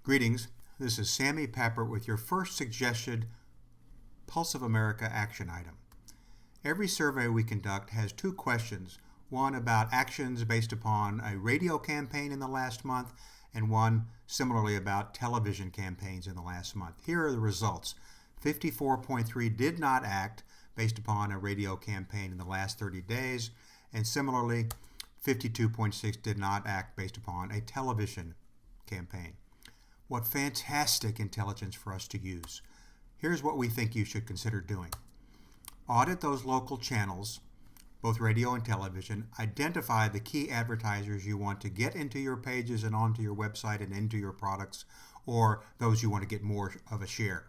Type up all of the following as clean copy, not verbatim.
Greetings, this is Sammy Papert with your first suggested Pulse of America action item. Every survey we conduct has two questions, one about actions based upon a radio campaign in the last month and one similarly about television campaigns in the last month. Here are the results. 54.3 did not act based upon a radio campaign in the last 30 days, and similarly 52.6 did not act based upon a television campaign. What fantastic intelligence for us to use. Here's what we think you should consider doing. Audit those local channels, both radio and television. Identify the key advertisers you want to get into your pages and onto your website and into your products, or those you want to get more of a share.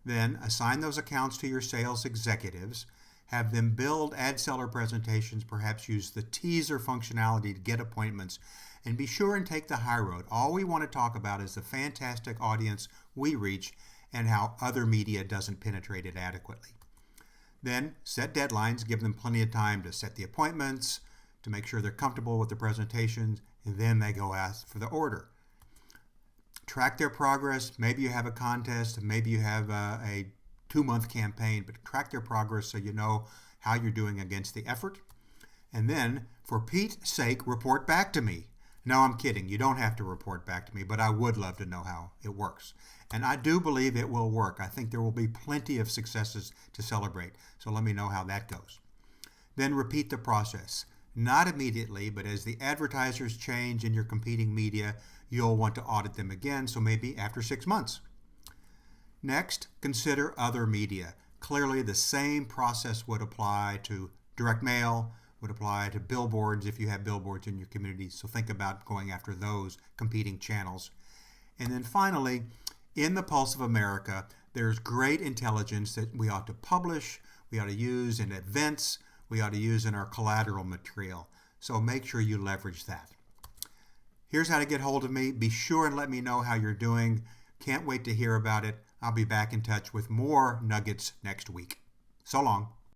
Then assign those accounts to your sales executives. Have them build ad seller presentations, perhaps use the teaser functionality to get appointments, and be sure and take the high road. All we want to talk about is the fantastic audience we reach and how other media doesn't penetrate it adequately. Then set deadlines, give them plenty of time to set the appointments, to make sure they're comfortable with the presentations, and then they go ask for the order. Track their progress. Maybe you have a contest, maybe you have a 2-month campaign, but track their progress so you know how you're doing against the effort. And then, for Pete's sake, report back to me. No, I'm kidding. You don't have to report back to me, but I would love to know how it works. And I do believe it will work. I think there will be plenty of successes to celebrate. So let me know how that goes. Then repeat the process. Not immediately, but as the advertisers change in your competing media, you'll want to audit them again, so maybe after 6 months. Next, consider other media. Clearly, the same process would apply to direct mail, would apply to billboards if you have billboards in your community, so think about going after those competing channels. And then finally, in the Pulse of America, there's great intelligence that we ought to publish, we ought to use in events, we ought to use in our collateral material. So make sure you leverage that. Here's how to get hold of me. Be sure and let me know how you're doing. Can't wait to hear about it. I'll be back in touch with more nuggets next week. So long.